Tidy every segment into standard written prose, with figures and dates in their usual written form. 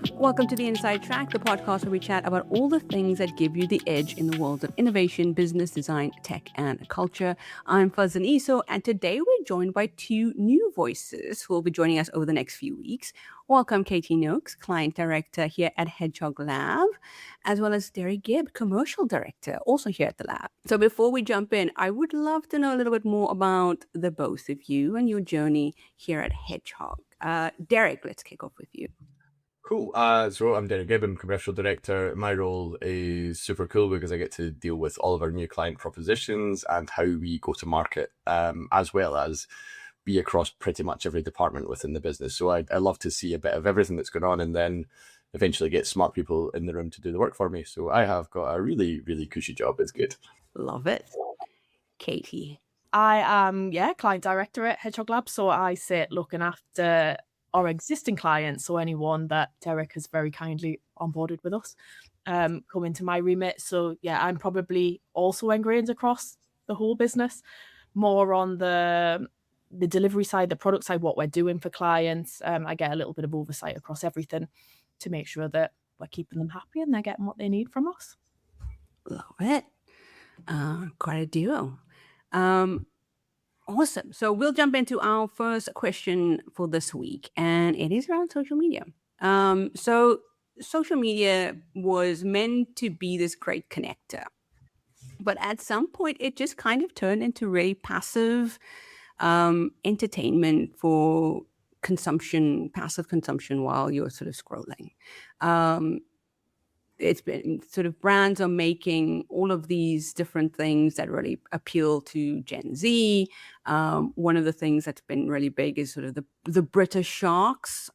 Welcome to the Inside Track, the podcast where we chat about all the things that give you the edge in the world of innovation, business, design, tech, and culture. I'm Fuzlin Esau, and today we're joined by two new voices who will be joining us over the next few weeks. Welcome, Katy Nokes, Client Director here at Hedgehog Lab, as well as Gibb, Commercial Director, also here at the lab. So before we jump in, I would love to know a little bit more about the both of you and your journey here at Hedgehog. Derek, let's kick off with you. Cool. So I'm Gibb, I'm Commercial Director. My role is super cool because I get to deal with all of our new client propositions and how we go to market, as well as be across pretty much every department within the business. So I love to see a bit of everything that's going on and then eventually get smart people in the room to do the work for me. So I have got a really, really cushy job. It's good. Love it. Katy. I am, Client Director at Hedgehog Lab. So I sit looking after our existing clients, so anyone that Derek has very kindly onboarded with us, come into my remit. So yeah, I'm probably also ingrained across the whole business, more on the delivery side, the product side, what we're doing for clients. I get a little bit of oversight across everything to make sure that we're keeping them happy and they're getting what they need from us. Love it. Quite a duo. Awesome. So we'll jump into our first question for this week, and it is around social media. So social media was meant to be this great connector, but at some point it just kind of turned into really passive entertainment for consumption, passive consumption while you're sort of scrolling. It's been sort of brands are making all of these different things that really appeal to Gen Z. One of the things that's been really big is sort of the British sharks,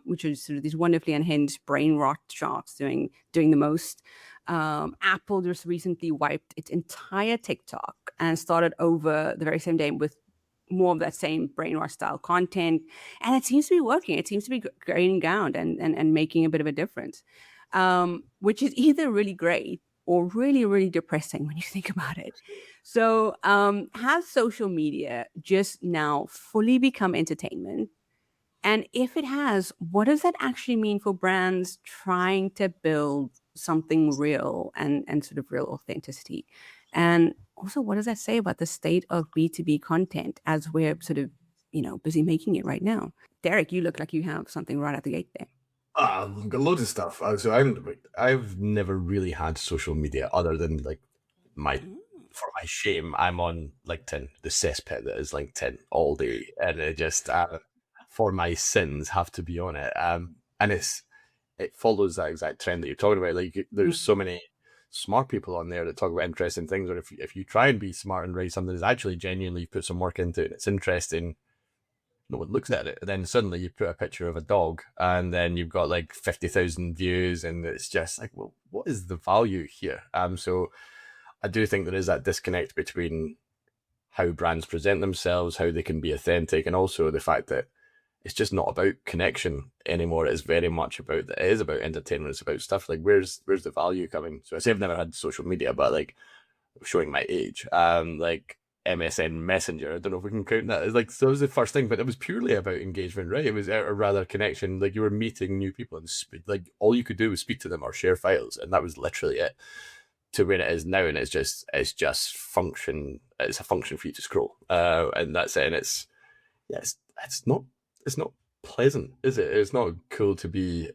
which are sort of these wonderfully unhinged brain rot sharks doing the most. Apple just recently wiped its entire TikTok and started over the very same day with more of that same brain rot style content. And it seems to be working. It seems to be gaining ground and making a bit of a difference. Which is either really great or really, really depressing when you think about it. So has social media just now fully become entertainment? And if it has, what does that actually mean for brands trying to build something real and sort of real authenticity? And also, what does that say about the state of B2B content as we're sort of, busy making it right now? Derek, you look like you have something right at the gate there. I've got loads of stuff. So I've never really had social media other than for my shame, I'm on LinkedIn, the cesspit that is LinkedIn all day, and it just for my sins have to be on it. And it follows that exact trend that you're talking about. Like there's so many smart people on there that talk about interesting things, or if you try and be smart and write something that's actually genuinely put some work into it, and it's interesting. No one looks at it. And then suddenly you put a picture of a dog and then you've got like 50,000 views, and it's just like, well, what is the value here? So I do think there is that disconnect between how brands present themselves, how they can be authentic, and also the fact that it's just not about connection anymore. It's very much about entertainment. It's about stuff like where's the value coming? So I say I've never had social media, but like showing my age, like MSN Messenger, I don't know if we can count that. It's like, so it was the first thing, but it was purely about engagement, right? It was a rather connection. Like you were meeting new people and like all you could do was speak to them or share files, and that was literally it. To where it is now, and it's just function. It's a function for you to scroll, and that's it. And it's not pleasant, is it? It's not cool to be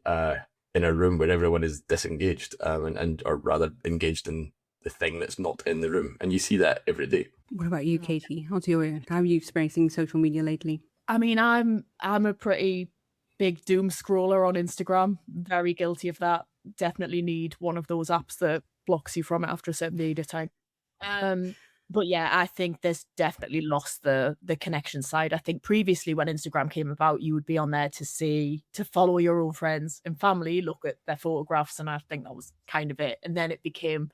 in a room where everyone is disengaged, and or rather engaged in the thing that's not in the room, and you see that every day. What about you, Katy? How are you experiencing social media lately? I mean, I'm a pretty big doom scroller on Instagram. Very guilty of that. Definitely need one of those apps that blocks you from it after a certain period of time. But yeah, I think there's definitely lost the connection side. I think previously when Instagram came about, you would be on there to follow your own friends and family, look at their photographs, and I think that was kind of it. And then it became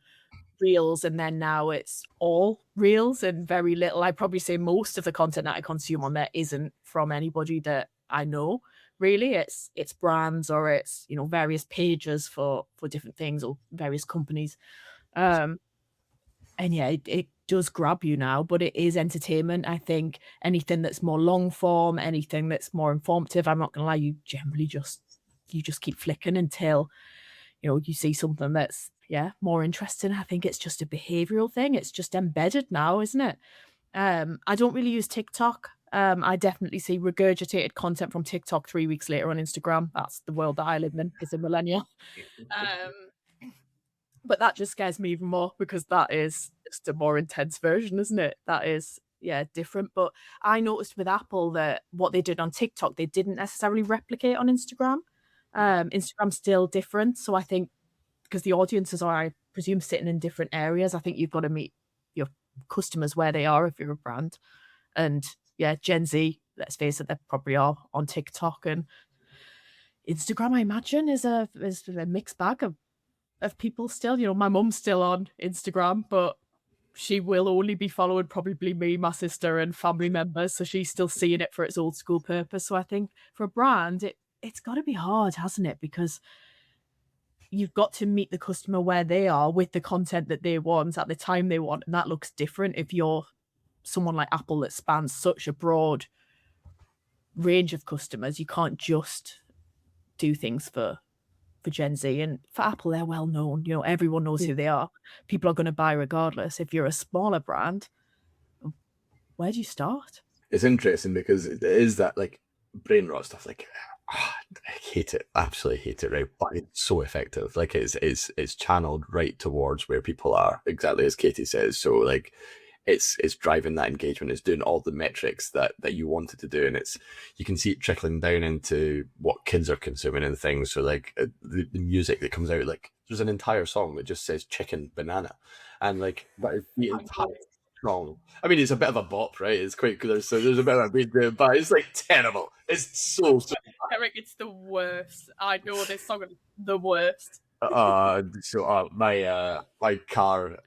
reels, and then now it's all reels and very little. I'd probably say most of the content that I consume on there isn't from anybody that I know. Really, it's brands or it's various pages for different things or various companies. And yeah, it does grab you now, but it is entertainment. I think anything that's more long form, anything that's more informative, I'm not gonna lie, you generally just you just keep flicking until, you see something that's, more interesting. I think it's just a behavioral thing. It's just embedded now, isn't it? I don't really use TikTok. I definitely see regurgitated content from TikTok 3 weeks later on Instagram. That's the world that I live in as a millennial. But that just scares me even more because that is just a more intense version, isn't it? That is, different. But I noticed with Apple that what they did on TikTok, they didn't necessarily replicate on Instagram. Instagram's still different. So I think because the audiences are, I presume, sitting in different areas, I think you've got to meet your customers where they are if you're a brand. And Gen Z, let's face it, they probably are on TikTok, and Instagram, I imagine, is a mixed bag of people still. My mum's still on Instagram, but she will only be following probably me, my sister, and family members. So she's still seeing it for its old school purpose. So I think for a brand, it's got to be hard, hasn't it? Because you've got to meet the customer where they are with the content that they want at the time they want. And that looks different if you're someone like Apple that spans such a broad range of customers. You can't just do things for Gen Z. And for Apple, they're well known. Everyone knows who they are. People are going to buy regardless. If you're a smaller brand, where do you start? It's interesting because it is that like brain rot stuff. Like, I hate it, absolutely hate it, right? But it's so effective. Like it's channeled right towards where people are, exactly as Katy says. So like it's driving that engagement, it's doing all the metrics that you want it to do, and you can see it trickling down into what kids are consuming and things. So like the music that comes out, like there's an entire song that just says chicken banana, and like that is the entire song. I mean, it's a bit of a bop, right? It's quite good. So there's a bit of a beat there, but it's like terrible. It's so Eric, it's the worst. I know this song is the worst. My car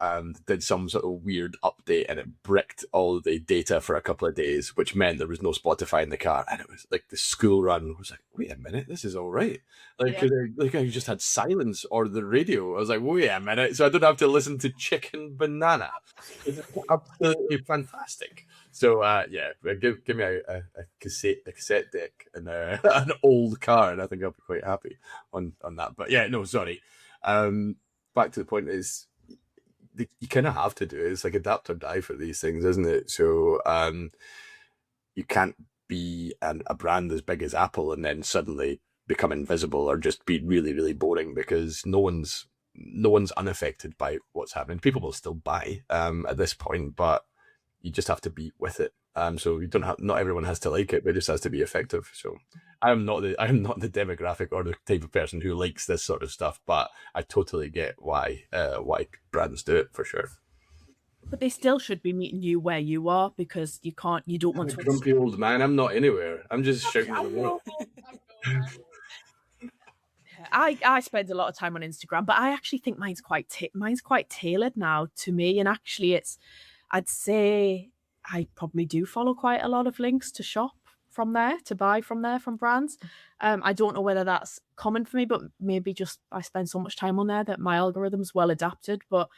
did some sort of weird update, and it bricked all the data for a couple of days, which meant there was no Spotify in the car, and it was like the school run was like, wait a minute, this is all right. Like I just had silence or the radio. I was like, wait a minute, so I don't have to listen to Chicken Banana. It's absolutely fantastic. So give me a cassette deck and an old car, and I think I'll be quite happy on that. But sorry. Back to the point is you kind of have to do it. It's like adapt or die for these things, isn't it? So you can't be a brand as big as Apple and then suddenly become invisible or just be really, really boring, because no one's unaffected by what's happening. People will still buy at this point, but you just have to be with it. So you don't have, not everyone has to like it, but it just has to be effective. So I am not the demographic or the type of person who likes this sort of stuff, but I totally get why brands do it, for sure. But they still should be meeting you where you are, because you don't want to. Grumpy old man. I'm not anywhere. I'm just shouting at the wall. I spend a lot of time on Instagram, but I actually think mine's quite tailored now to me. And actually, I'd say I probably do follow quite a lot of links to shop from there, to buy from there, from brands. I don't know whether that's common for me, but maybe just I spend so much time on there that my algorithm's well adapted. But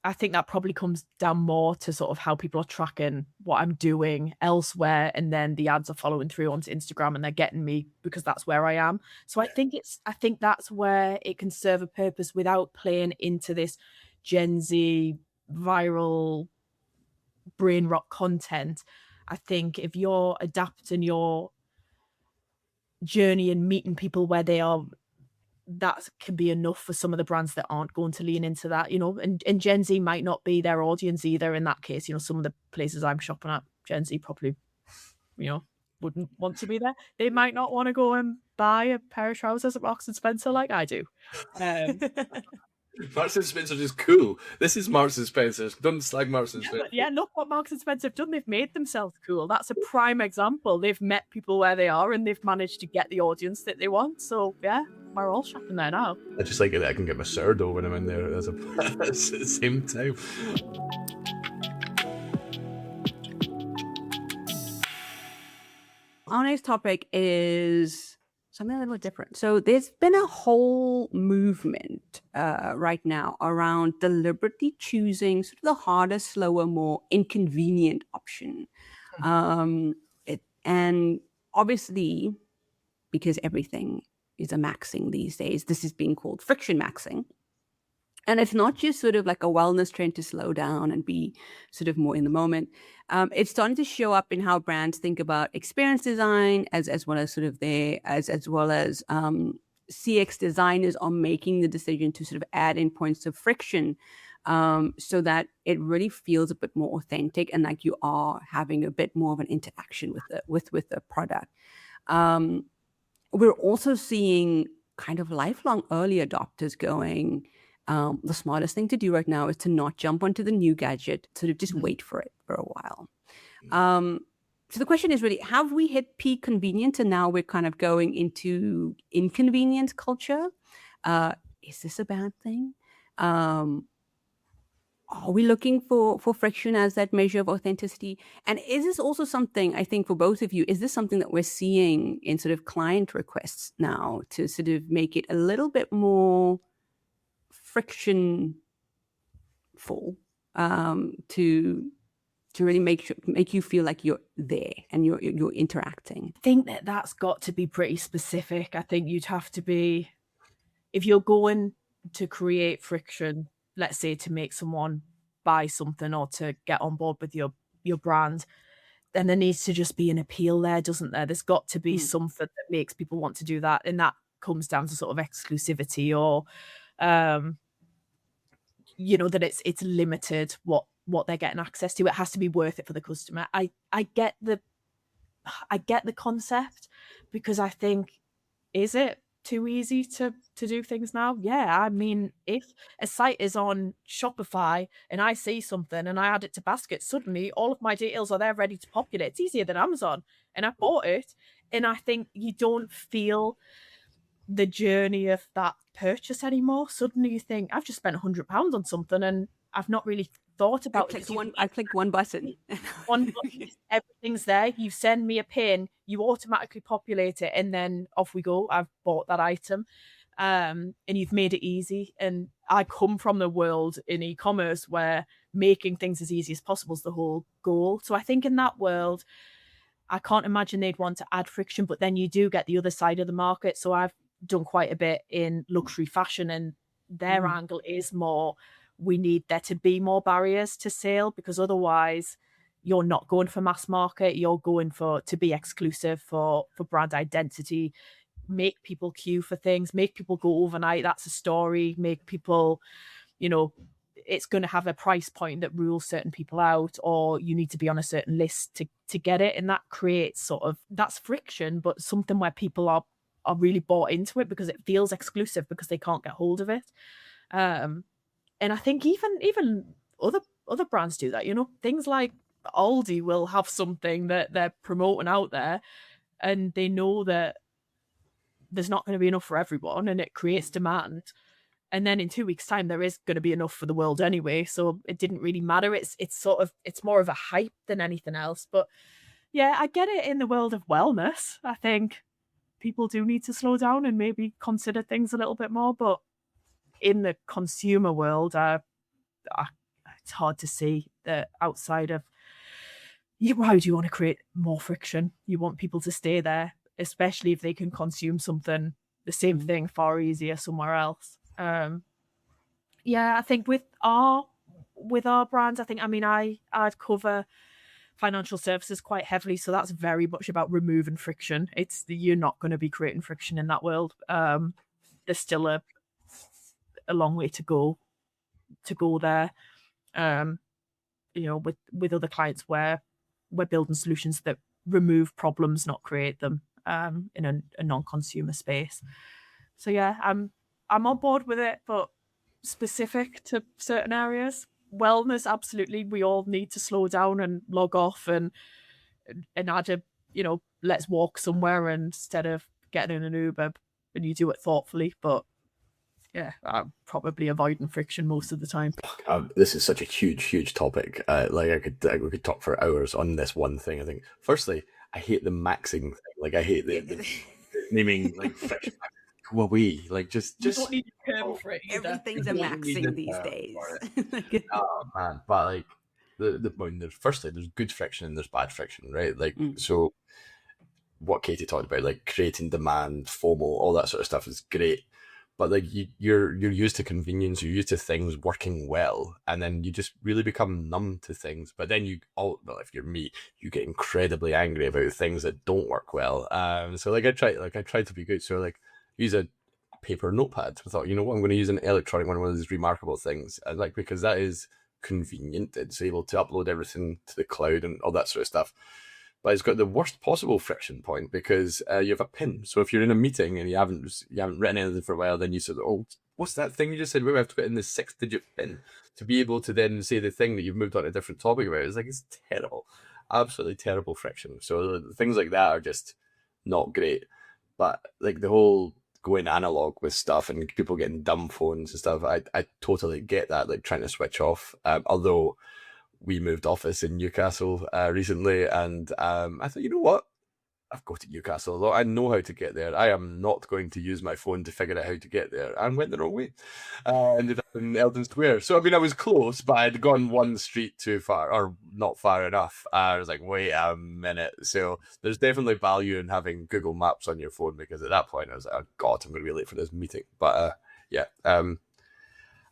I think that probably comes down more to sort of how people are tracking what I'm doing elsewhere, and then the ads are following through onto Instagram and they're getting me because that's where I am. So I think that's where it can serve a purpose without playing into this Gen Z viral brain rot content. I think if you're adapting your journey and meeting people where they are, that can be enough for some of the brands that aren't going to lean into that, and Gen Z might not be their audience either in that case. Some of the places I'm shopping at, Gen Z probably, wouldn't want to be there. They might not want to go and buy a pair of trousers at Marks and Spencer like I do. Marks and Spencer is cool. This is Marks and Spencer. Don't slag Marks and Spencer. Yeah, look what Marks and Spencer have done. They've made themselves cool. That's a prime example. They've met people where they are and they've managed to get the audience that they want. So yeah, we're all shopping there now. I just like it that I can get my sourdough when I'm in there at the same time. Our next topic is something a little different. So there's been a whole movement right now around deliberately choosing sort of the harder, slower, more inconvenient option. And obviously, because everything is a maxing these days. This is being called friction maxing. And it's not just sort of like a wellness trend to slow down and be sort of more in the moment. It's starting to show up in how brands think about experience design, as well as sort of as well as CX designers are making the decision to sort of add in points of friction, so that it really feels a bit more authentic and like you are having a bit more of an interaction with the product. We're also seeing kind of lifelong early adopters going, the smartest thing to do right now is to not jump onto the new gadget, sort of just wait for it for a while. So the question is really, have we hit peak convenience and now we're kind of going into inconvenience culture? Is this a bad thing? Are we looking for friction as that measure of authenticity? And is this also something, I think for both of you, is this something that we're seeing in sort of client requests now to sort of make it a little bit more frictionful, to really make you feel like you're there and you're interacting? I think that's got to be pretty specific. I think you'd have to be, if you're going to create friction, let's say to make someone buy something or to get on board with your brand, then there needs to just be an appeal there, doesn't there? There's got to be something that makes people want to do that, and that comes down to sort of exclusivity or that it's limited what they're getting access to. It has to be worth it for the customer. I get the concept, because I think, is it too easy to do things now? Yeah, I mean, if a site is on Shopify and I see something and I add it to basket, suddenly all of my details are there ready to populate. It's easier than Amazon, and I bought it. And I think you don't feel the journey of that purchase anymore. Suddenly you think, I've just spent £100 on something and I've not really thought about it. I clicked one button. Everything's there. You send me a pin, you automatically populate it, and then off we go. I've bought that item, and you've made it easy. And I come from the world in e-commerce where making things as easy as possible is the whole goal. So I think in that world, I can't imagine they'd want to add friction, but then you do get the other side of the market. So I've done quite a bit in luxury fashion, and their angle is more, we need there to be more barriers to sale, because otherwise you're not going for mass market, you're going to be exclusive, for brand identity, make people queue for things, make people go overnight. That's a story. Make people, it's going to have a price point that rules certain people out, or you need to be on a certain list to get it. And that creates that's friction, but something where people are really bought into it because it feels exclusive, because they can't get hold of it. And I think even other brands do that. Things like Aldi will have something that they're promoting out there, and they know that there's not going to be enough for everyone, and it creates demand. And then in 2 weeks' time, there is going to be enough for the world anyway. So it didn't really matter. It's more of a hype than anything else. But yeah, I get it in the world of wellness. I think people do need to slow down and maybe consider things a little bit more. But in the consumer world, it's hard to see that outside of, why do you want to create more friction? You want people to stay there, especially if they can consume something, the same thing, far easier somewhere else. I think with our brands, I'd cover financial services quite heavily, so that's very much about removing friction. You're not going to be creating friction in that world. There's still a long way to go there. With other clients where we're building solutions that remove problems, not create them, in a non-consumer space. So yeah, I'm on board with it, but specific to certain areas. Wellness, absolutely. We all need to slow down and log off and add a, let's walk somewhere instead of getting in an Uber, and you do it thoughtfully. But yeah, I'm probably avoiding friction most of the time. This is such a huge topic. We could talk for hours on this one thing. I think, firstly, I hate the maxing thing. Like, I hate the naming, like, friction. Well, you don't need a term for it either. Everything's a maxing these days. Oh man, but like there's firstly, there's good friction and there's bad friction, right? Like, so what Katy talked about, like creating demand, FOMO, all that sort of stuff is great. But like you're used to convenience, you're used to things working well, and then you just really become numb to things. But then well, if you're me, you get incredibly angry about things that don't work well. So like I tried to be good. So like use a paper notepad. I thought, you know what, I'm going to use an electronic one of these remarkable things, and like because that is convenient. It's able to upload everything to the cloud and all that sort of stuff. But it's got the worst possible friction point because you have a pin. So if you're in a meeting and you haven't written anything for a while, then you say, "Oh, what's that thing you just said? We have to put in this 6-digit pin to be able to then say the thing that you've moved on to a different topic about." It's terrible, absolutely terrible friction. So things like that are just not great. But like the whole going analog with stuff and people getting dumb phones and stuff, I totally get that. Like trying to switch off, although we moved office in Newcastle recently, and I thought, you know what? I've got to Newcastle a lot. I know how to get there. I am not going to use my phone to figure out how to get there. And went the wrong way. Ended up in Eldon Square. So, I mean, I was close, but I'd gone one street too far, or not far enough. I was like, wait a minute. So there's definitely value in having Google Maps on your phone, because at that point I was like, oh God, I'm going to be late for this meeting. But yeah,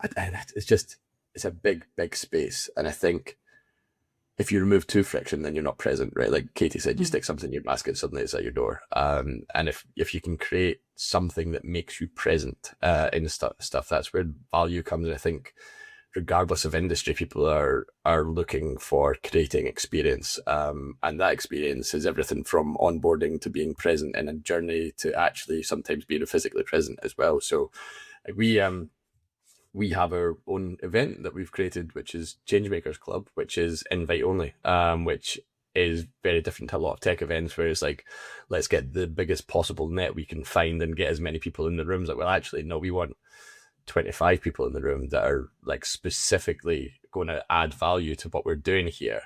it's a big, big space. And I think if you remove too friction, then you're not present, right? Like Katy said, you stick something in your basket, suddenly it's at your door. And if you can create something that makes you present in stuff, that's where value comes. And I think regardless of industry, people are looking for creating experience. And that experience is everything from onboarding to being present in a journey to actually sometimes being physically present as well. So we have our own event that we've created, which is Changemakers Club, which is invite only, which is very different to a lot of tech events where it's like, let's get the biggest possible net we can find and get as many people in the rooms. Like, well, actually, no, we want 25 people in the room that are like specifically going to add value to what we're doing here.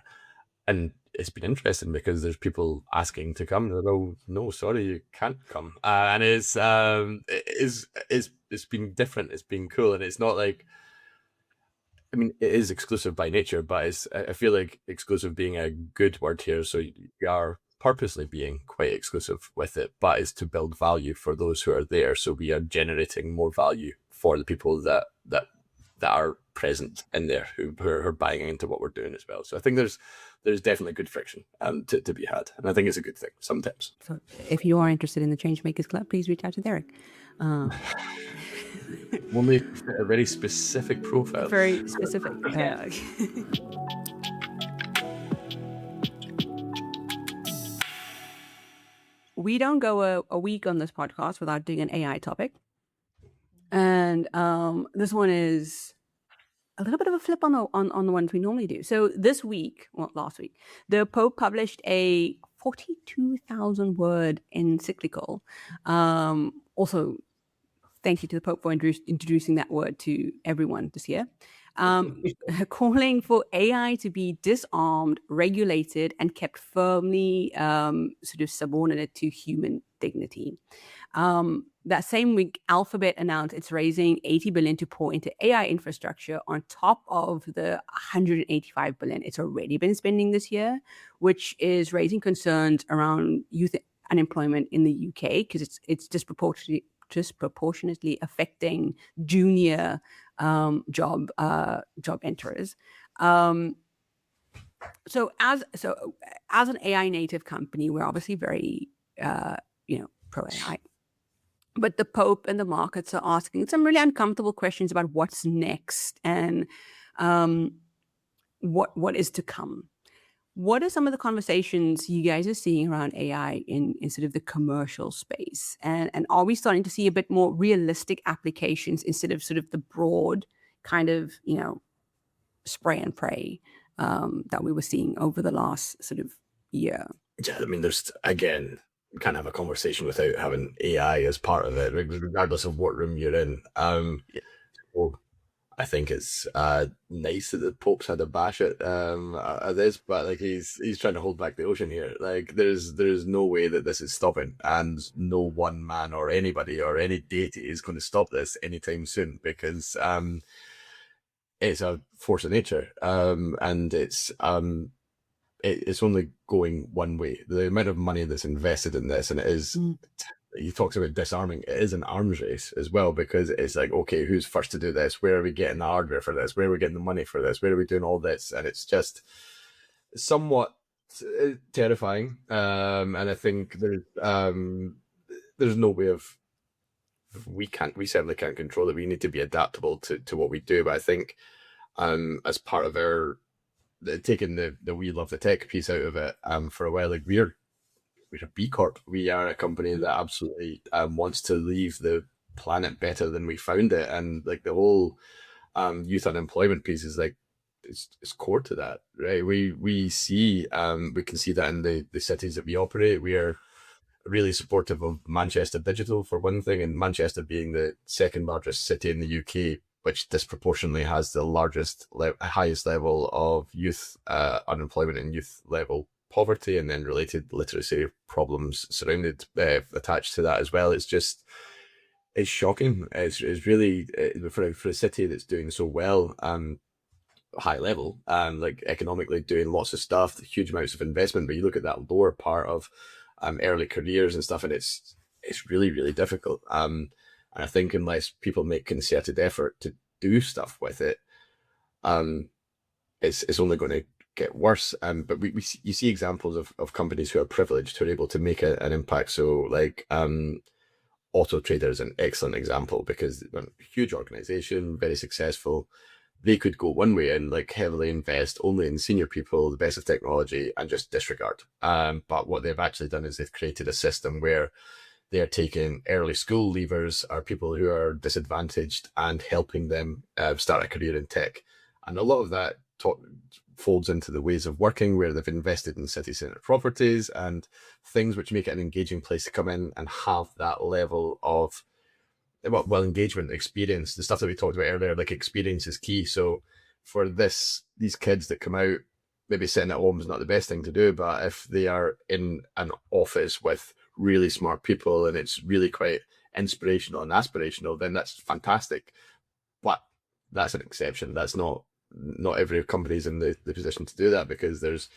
And it's been interesting because there's people asking to come. They're like, oh, no, sorry, you can't come. And it's been different. It's been cool. And it's not like, I mean, it is exclusive by nature, but I feel like exclusive being a good word here. So you are purposely being quite exclusive with it, but it's to build value for those who are there. So we are generating more value for the people that are present in there who are buying into what we're doing as well. So I think there's definitely good friction to be had, and I think it's a good thing sometimes. So if you are interested in the Changemakers Club, please reach out to Derek. Only a very specific profile. Very specific. We don't go a week on this podcast without doing an AI topic. And this one is a little bit of a flip on the ones we normally do. So last week, the Pope published a 42,000 word encyclical. Also, thank you to the Pope for introducing that word to everyone this year. Calling for AI to be disarmed, regulated, and kept firmly sort of subordinate to human dignity. That same week, Alphabet announced it's raising $80 billion to pour into AI infrastructure on top of the $185 billion it's already been spending this year, which is raising concerns around youth unemployment in the UK because it's disproportionately affecting junior job enterers. So as an AI native company, we're obviously very pro AI. But the Pope and the markets are asking some really uncomfortable questions about what's next and what is to come. What are some of the conversations you guys are seeing around AI in sort of the commercial space? And are we starting to see a bit more realistic applications instead of sort of the broad kind of, spray and pray that we were seeing over the last sort of year? Yeah, I mean, there's, again, we can't have a conversation without having AI as part of it, regardless of what room you're in. So I think it's nice that the Pope's had a bash at this, but like he's trying to hold back the ocean here. Like there's no way that this is stopping, and no one man or anybody or any deity is going to stop this anytime soon, because it's a force of nature, and it's it's only going one way. The amount of money that's invested in this, and it is, he talks about disarming, it is an arms race as well, because it's like, okay, who's first to do this? Where are we getting the hardware for this? Where are we getting the money for this? Where are we doing all this? And it's just somewhat terrifying. And I think there's no way of, we certainly can't control it. We need to be adaptable to what we do. But I think as part of our taking the we love the tech piece out of it, for a while, like we're a B Corp. We are a company that absolutely wants to leave the planet better than we found it, and like the whole youth unemployment piece is like it's core to that, right? We see we can see that in the cities that we operate. We are really supportive of Manchester Digital, for one thing, and Manchester being the second largest city in the UK, which disproportionately has the highest level of youth unemployment and youth level poverty, and then related literacy problems surrounded attached to that as well. It's shocking. It's really for a city that's doing so well, high level, and like economically doing lots of stuff, huge amounts of investment. But you look at that lower part of early careers and stuff, and it's really, really difficult. And I think unless people make concerted effort to do stuff with it, it's only going to get worse. But you see examples of companies who are privileged, who are able to make an impact. So like Auto Trader is an excellent example, because they're a huge organization, very successful. They could go one way and like heavily invest only in senior people, the best of technology, and just disregard. But what they've actually done is they've created a system where they're taking early school leavers, or people who are disadvantaged, and helping them start a career in tech. And a lot of that folds into the ways of working, where they've invested in city centre properties and things which make it an engaging place to come in and have that level of engagement, experience, the stuff that we talked about earlier. Like, experience is key. So for these kids that come out, maybe sitting at home is not the best thing to do, but if they are in an office with really smart people and it's really quite inspirational and aspirational, then that's fantastic. But that's an exception. That's not every company's in the position to do that, because there's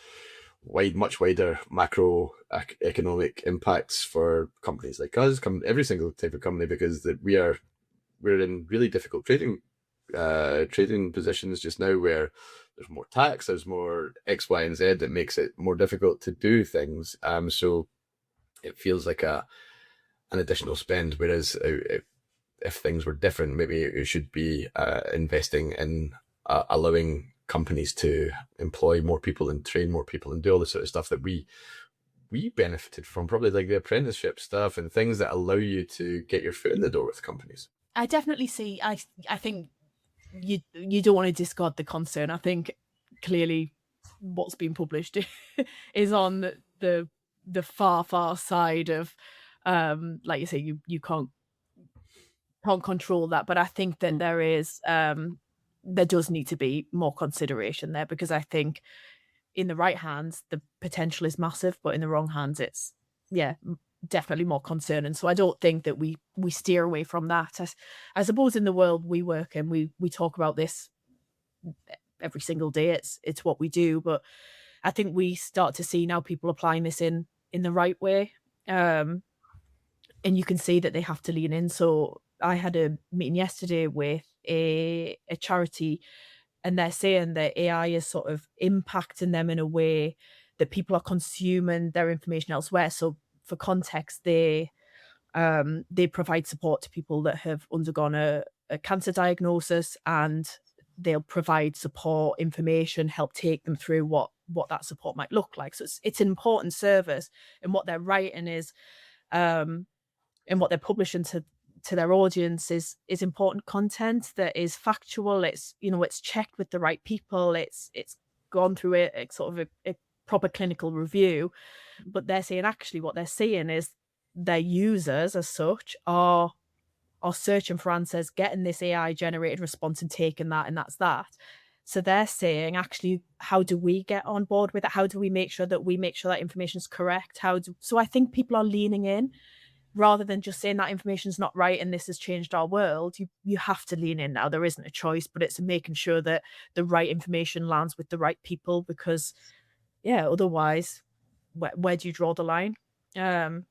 much wider macroeconomic impacts for companies like us, every single type of company, because we're in really difficult trading positions just now, where there's more tax, there's more X, Y, and Z that makes it more difficult to do things. So it feels like an additional spend. Whereas if things were different, maybe it should be investing in allowing companies to employ more people and train more people and do all the sort of stuff that we benefited from, probably like the apprenticeship stuff and things that allow you to get your foot in the door with companies. I definitely see. I think you don't want to discard the concern. I think clearly what's been published is on the far side of, like you say, you can't control that. But I think that there does need to be more consideration there, because I think in the right hands the potential is massive, but in the wrong hands it's definitely more concerning. So I don't think that we steer away from that. I suppose in the world we work in, we talk about this every single day. It's what we do, but I think we start to see now people applying this in the right way, and you can see that they have to lean in. So I had a meeting yesterday with a charity, and they're saying that AI is sort of impacting them in a way that people are consuming their information elsewhere. So for context, they provide support to people that have undergone a cancer diagnosis, and they'll provide support information, help take them through what that support might look like. So it's an important service, and what they're writing is and what they're publishing to their audience is important content that is factual. It's checked with the right people. It's gone through a sort of a proper clinical review. But they're saying actually what they're seeing is their users as such are searching for answers, getting this AI generated response and taking that, and that's that. So they're saying, actually, how do we get on board with it? How do we make sure that information is correct? So I think people are leaning in, rather than just saying that information's not right and this has changed our world. You have to lean in now. There isn't a choice, but it's making sure that the right information lands with the right people, because otherwise, where do you draw the line? And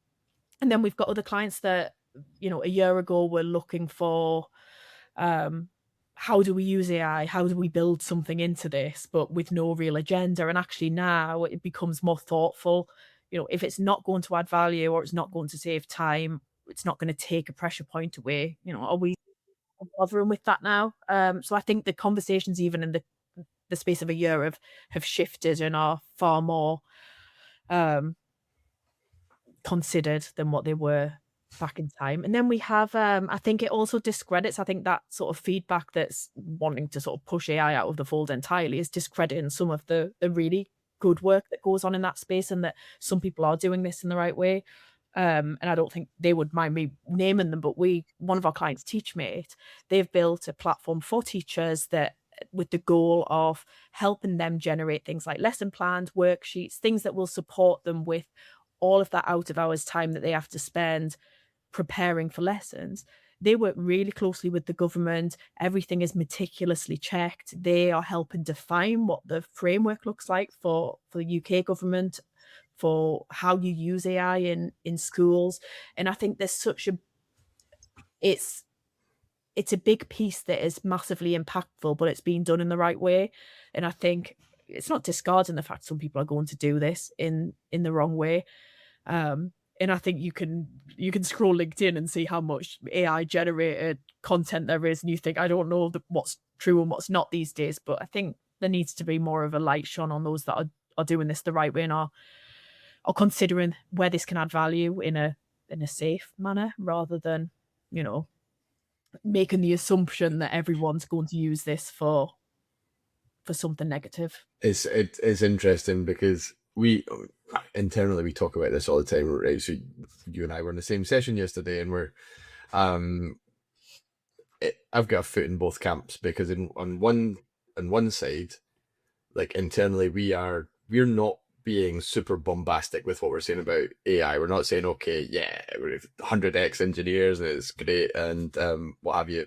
then we've got other clients that, a year ago were looking for, how do we use AI? How do we build something into this, but with no real agenda? And actually now it becomes more thoughtful. If it's not going to add value or it's not going to save time, it's not going to take a pressure point away. Are we bothering with that now? So I think the conversations, even in the space of a year, have shifted and are far more considered than what they were back in time. And then we have, I think it also discredits, I think that sort of feedback that's wanting to sort of push AI out of the fold entirely is discrediting some of the really good work that goes on in that space, and that some people are doing this in the right way. And I don't think they would mind me naming them, but one of our clients, Teachmate, they've built a platform for teachers that, with the goal of helping them generate things like lesson plans, worksheets, things that will support them with all of that out of hours time that they have to spend preparing for lessons. They work really closely with the government. Everything is meticulously checked. They are helping define what the framework looks like for the UK government, for how you use AI in schools. And I think there's it's a big piece that is massively impactful, but it's being done in the right way. And I think it's not discarding the fact some people are going to do this in the wrong way. And I think you can scroll LinkedIn and see how much AI generated content there is, and you think, I don't know what's true and what's not these days. But I think there needs to be more of a light shone on those that are doing this the right way and are considering where this can add value in a safe manner, rather than, making the assumption that everyone's going to use this for something negative. It's interesting because we internally talk about this all the time, right? So you and I were in the same session yesterday, and we're I've got a foot in both camps, because on one side, like internally, we're not being super bombastic with what we're saying about AI. We're not saying, okay, yeah, we're 100x engineers and it's great and what have you.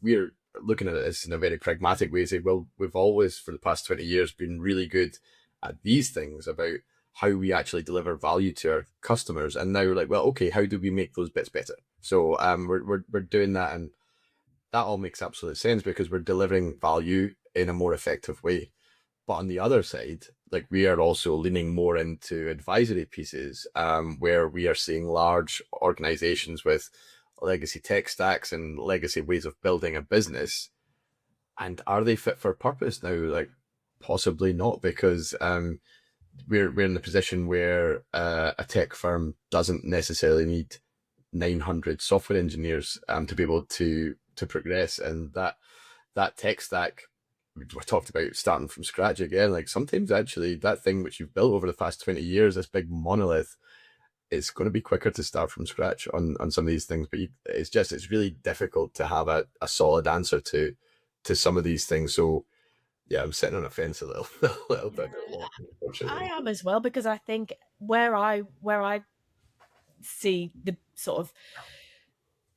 We're looking at this in a very pragmatic way, say, well, we've always, for the past 20 years, been really good at these things about how we actually deliver value to our customers. And now we're like, well, okay, how do we make those bits better? So we're doing that, and that all makes absolute sense because we're delivering value in a more effective way. But on the other side, like, we are also leaning more into advisory pieces, where we are seeing large organizations with legacy tech stacks and legacy ways of building a business. And are they fit for purpose now? Like, possibly not, because we're in the position where a tech firm doesn't necessarily need 900 software engineers to be able to progress. And that tech stack, we talked about starting from scratch again. Like, sometimes actually that thing which you've built over the past 20 years, this big monolith, it's going to be quicker to start from scratch on some of these things. But it's really difficult to have a solid answer to some of these things. So yeah, I'm sitting on a fence a little bit. I am as well, because I think where I see the sort of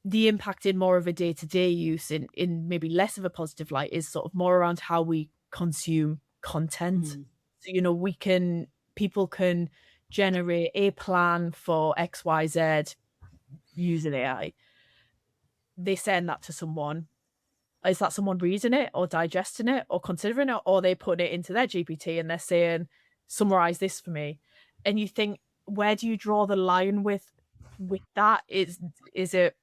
the impact in more of a day-to-day use in maybe less of a positive light is sort of more around how we consume content. So, people can generate a plan for XYZ using AI. They send that to someone. Is that someone reading it or digesting it or considering it, or they put it into their GPT and they're saying, summarize this for me? And you think, where do you draw the line with that? Is it,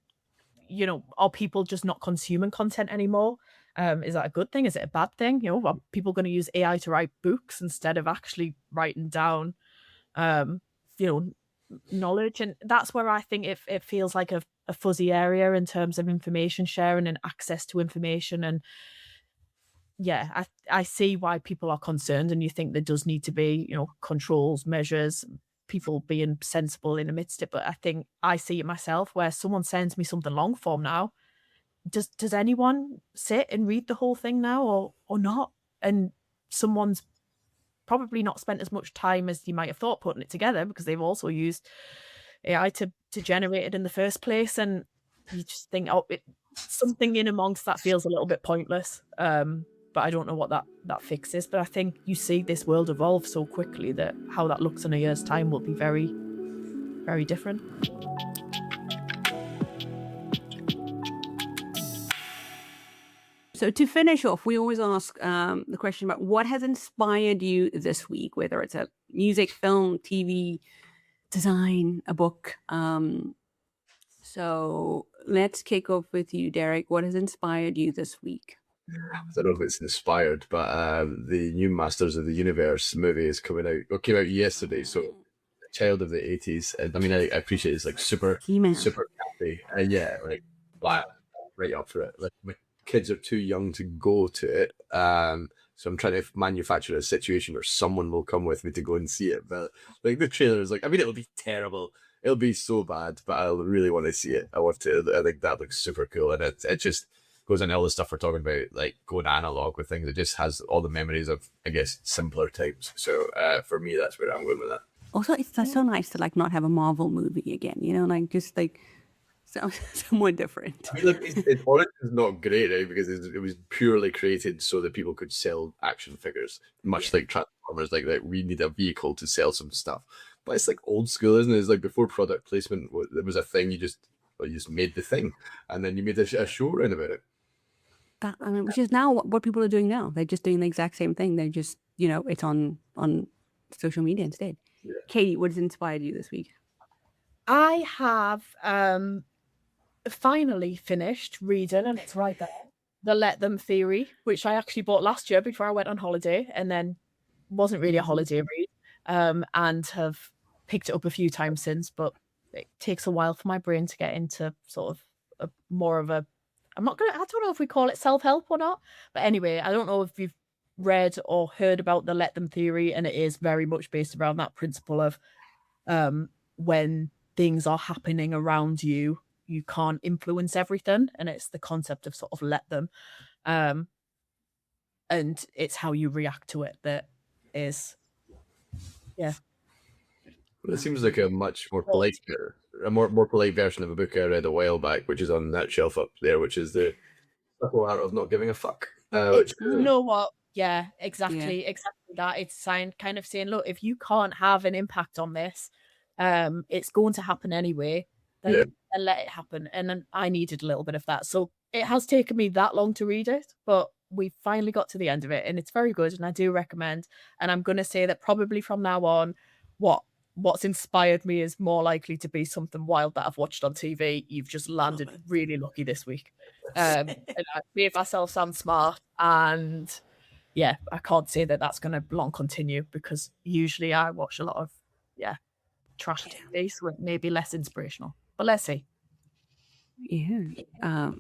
are people just not consuming content anymore? Is that a good thing? Is it a bad thing? Are people going to use AI to write books instead of actually writing down, knowledge? And that's where I think it feels like a fuzzy area in terms of information sharing and access to information. And yeah, I see why people are concerned, and you think there does need to be, controls, measures, people being sensible in amidst it. But I think I see it myself, where someone sends me something long form now. Does anyone sit and read the whole thing now or not? And someone's probably not spent as much time as you might have thought putting it together, because they've also used AI to generate it in the first place. And you just think, something in amongst that feels a little bit pointless. but I don't know what that fix is. But I think you see this world evolve so quickly that how that looks in a year's time will be very, very different. So to finish off, we always ask the question about what has inspired you this week, whether it's a music, film, TV, design, a book. So let's kick off with you, Derek. What has inspired you this week? I don't know if it's inspired, but the new Masters of the Universe movie is coming out. Well, came out yesterday, so a child of the 80s. And I mean, I appreciate it's like super catchy. Yeah, like right up for it. Like my kids are too young to go to it. So I'm trying to manufacture a situation where someone will come with me to go and see it. But like the trailer is like, I mean, it'll be terrible. It'll be so bad, but I really want to see it. I want to. I think that looks super cool, and it just goes into all the stuff we're talking about, like going analog with things. It just has all the memories of, I guess, simpler times. So for me, that's where I'm going with that. Also, it's so nice to like not have a Marvel movie again, you know, like just like somewhat different. I mean, look, its origin is not great, right? Because it was purely created so that people could sell action figures, much like Transformers. Like that, we need a vehicle to sell some stuff. But it's like old school, isn't it? It's like before product placement was a thing. You just made the thing, and then you made a show around about it. That, I mean, which is now what people are doing now. They're just doing the exact same thing. They're just, you know, it's on social media instead. Yeah. Katy, what has inspired you this week? I have finally finished reading, and it's right there, The Let Them Theory, which I actually bought last year before I went on holiday, and then wasn't really a holiday read, and have picked it up a few times since, but it takes a while for my brain to get into sort of more of a, I don't know if we call it self-help or not, but anyway, I don't know if you've read or heard about the Let Them Theory, and it is very much based around that principle of when things are happening around you, you can't influence everything, and it's the concept of sort of let them, and it's how you react to it that is, yeah. Well, it seems like a much more polite, more polite version of a book I read a while back, which is on that shelf up there, which is the subtle art of not giving a fuck. You know what? Yeah, exactly that. It's kind of saying, look, if you can't have an impact on this, it's going to happen anyway. Then let it happen. And then I needed a little bit of that. So it has taken me that long to read it, but we finally got to the end of it, and it's very good, and I do recommend. And I'm going to say that probably from now on, what's inspired me is more likely to be something wild that I've watched on TV. You've just landed really lucky this week. And I made myself sound smart, and yeah, I can't say that that's going to long continue, because usually I watch a lot of trash TV, so it may be less inspirational, but let's see. Yeah.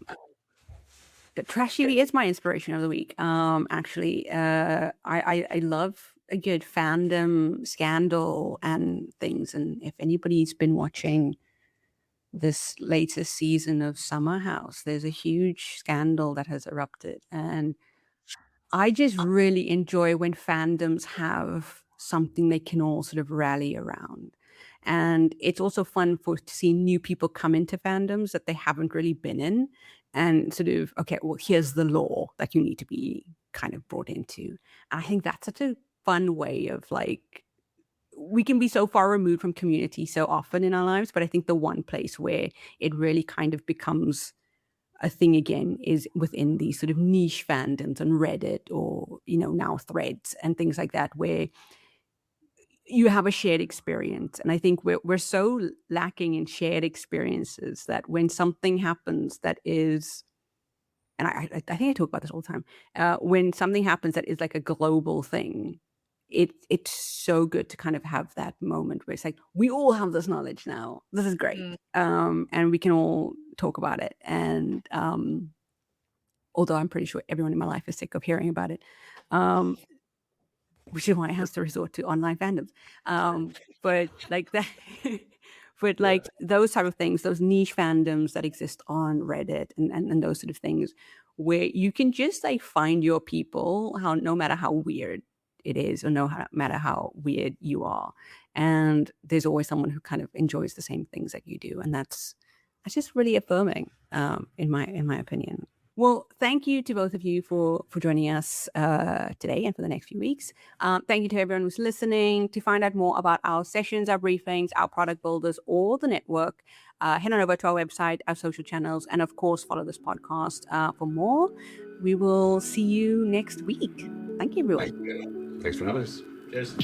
The trash TV is my inspiration of the week. Actually, I love a good fandom scandal and things. And if anybody's been watching this latest season of Summer House, there's a huge scandal that has erupted. And I just really enjoy when fandoms have something they can all sort of rally around. And it's also fun to see new people come into fandoms that they haven't really been in, and sort of, okay, well, here's the law that you need to be kind of brought into. And I think that's such a fun way of, like, we can be so far removed from community so often in our lives, but I think the one place where it really kind of becomes a thing again is within these sort of niche fandoms on Reddit, or, you know, now Threads and things like that, where you have a shared experience. And I think we're so lacking in shared experiences that when something happens that is, and I think I talk about this all the time, when something happens that is like a global thing, it's so good to kind of have that moment where it's like, we all have this knowledge now. This is great. And we can all talk about it. And although I'm pretty sure everyone in my life is sick of hearing about it, which is why I have to resort to online fandoms. But like that, but like those type of things, those niche fandoms that exist on Reddit and those sort of things, where you can just like find your people, no matter how weird it is, or no matter how weird you are, and there's always someone who kind of enjoys the same things that you do, and that's just really affirming, in my opinion. Well, thank you to both of you for joining us today and for the next few weeks. Thank you to everyone who's listening. To find out more about our sessions, our briefings, our product builders, or the network, head on over to our website, our social channels, and of course, follow this podcast for more. We will see you next week. Thank you, everyone. Thanks for having us. Cheers.